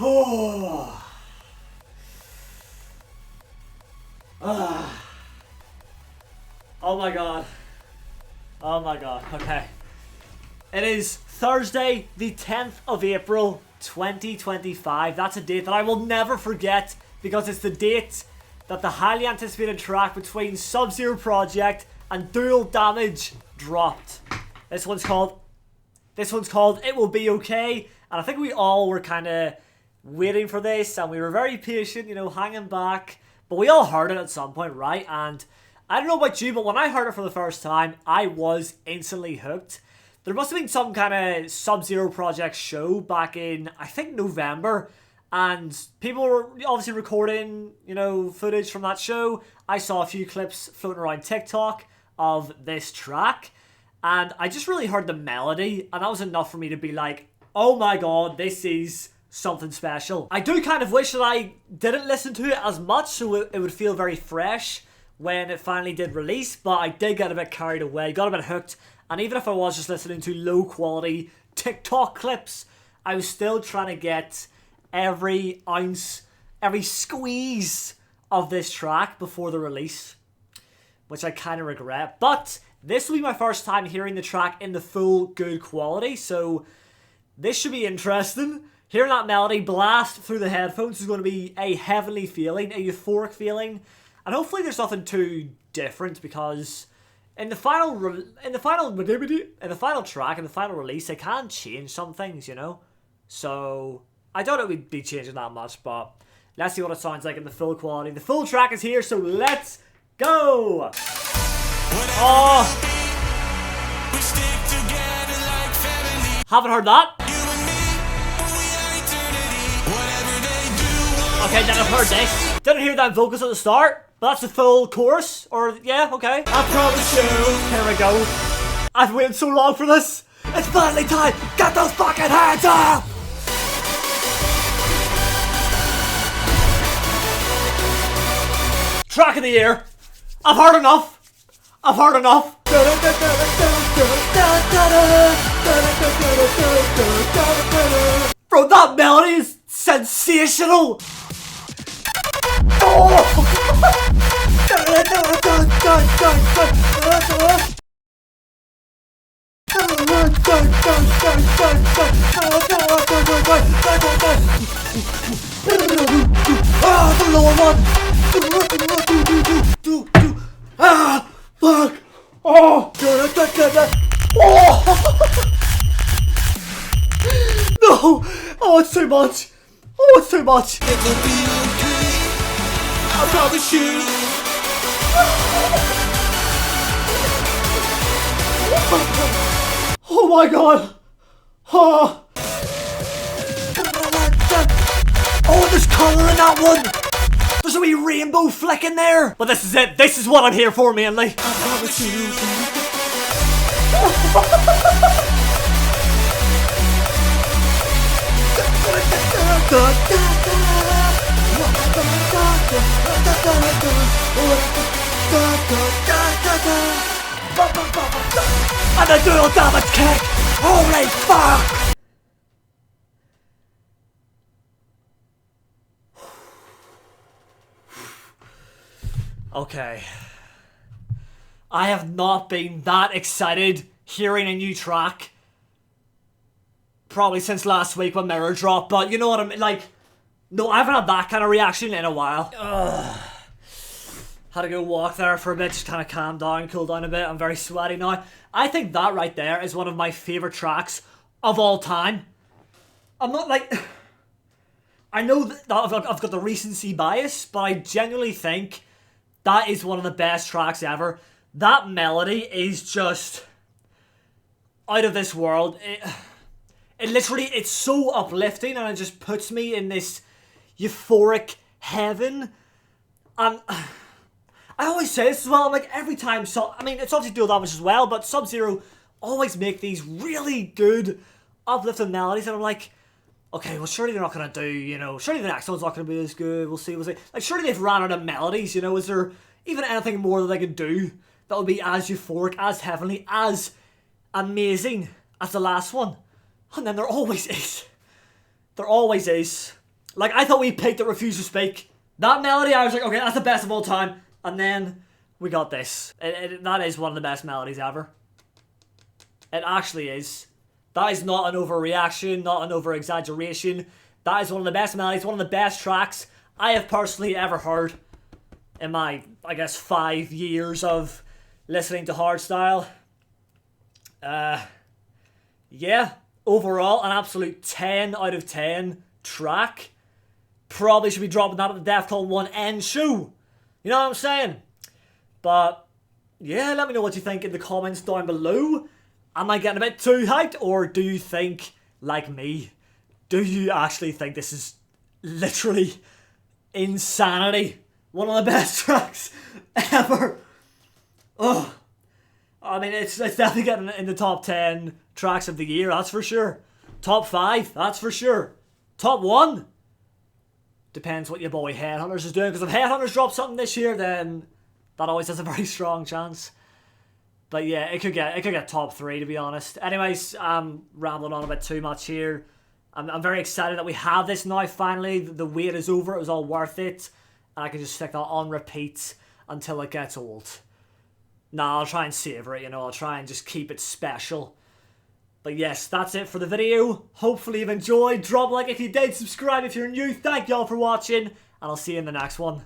Oh. Oh my god. Oh my god. Okay. It is Thursday, the 10th of April, 2025. That's a date that I will never forget because it's the date that the highly anticipated track between Sub-Zero Project and Dual Damage dropped. This one's called It Will Be Okay. And I think we all were kind of waiting for this, and we were very patient, you know, hanging back. But we all heard it at some point, right? And I don't know about you, but when I heard it for the first time, I was instantly hooked. There must have been some kind of Sub-Zero Project show back in, I think, November. And people were obviously recording, you know, footage from that show. I saw a few clips floating around TikTok of this track. And I just really heard the melody, and that was enough for me to be like, oh my god, this is something special. I do kind of wish that I didn't listen to it as much so it would feel very fresh when it finally did release, but I did get a bit carried away, got a bit hooked, and even if I was just listening to low quality TikTok clips, I was still trying to get every ounce, every squeeze of this track before the release, which I kind of regret. But this will be my first time hearing the track in the full good quality, so this should be interesting. Hearing that melody blast through the headphones is going to be a heavenly feeling, a euphoric feeling, and hopefully there's nothing too different because in the final track, in the final release, they can change some things, you know. So I doubt it would be changing that much, but let's see what it sounds like in the full quality. The full track is here, so let's go. Oh, haven't heard that. Okay, then I've heard this. Didn't hear that vocals at the start, but that's the full chorus. Or, yeah, okay. I promise you. Here we go. I've waited so long for this. It's finally time. Get those fucking hands up! Track of the year. I've heard enough. I've heard enough. Bro, that melody is sensational. The lower one. Fuck. Oh. No. Oh, it's too much. Oh, it's too much. It will be okay. I promise you. Oh my god. Oh. Oh, there's colour in that one. There's a wee rainbow flick in there. But this is it. This is what I'm here for mainly. I promise you. And a dual damage kick! Holy fuck! Okay. I have not been that excited hearing a new track probably since last week when Mirror dropped, but you know what I mean? Like, no, I haven't had that kind of reaction in a while. Ugh. Had to go walk there for a bit, just kind of calm down, cool down a bit. I'm very sweaty now. I think that right there is one of my favourite tracks of all time. I'm not like... I know that I've got the recency bias, but I genuinely think that is one of the best tracks ever. That melody is just out of this world. It literally, it's so uplifting and it just puts me in this euphoric heaven. And I always say this as well, I'm like every time, I mean, it's obviously Dual Damage as well, but Sub-Zero always make these really good uplifting melodies and I'm like, okay, well surely they're not going to do, you know, surely the next one's not going to be as good, we'll see. Like surely they've ran out of melodies, you know, is there even anything more that they can do that would be as euphoric, as heavenly, as amazing as the last one? And then there always is. There always is. Like, I thought we picked it Refuse to Speak. That melody, I was like, okay, that's the best of all time. And then we got this. That is one of the best melodies ever. It actually is. That is not an overreaction, not an over-exaggeration. That is one of the best melodies, one of the best tracks I have personally ever heard in my, I guess, 5 years of listening to hardstyle. Yeah, overall, an absolute 10 out of 10 track. Probably should be dropping that at the Defcon 1 end show. You know what I'm saying? But, yeah, let me know what you think in the comments down below. Am I getting a bit too hyped, or do you think, like me, do you actually think this is literally insanity? One of the best tracks ever. Oh, I mean, it's definitely getting in the top 10 tracks of the year, that's for sure. Top 5, that's for sure. Top 1? Depends what your boy Headhunters is doing, because if Headhunters drop something this year, then that always has a very strong chance. But yeah, it could get top 3, to be honest. Anyways, I'm rambling on a bit too much here. I'm very excited that we have this now, finally. The wait is over, it was all worth it. And I can just stick that on repeat until it gets old. Nah, I'll try and savour it, you know, I'll try and just keep it special. But yes, that's it for the video. Hopefully you've enjoyed. Drop a like if you did, subscribe if you're new. Thank y'all for watching, and I'll see you in the next one.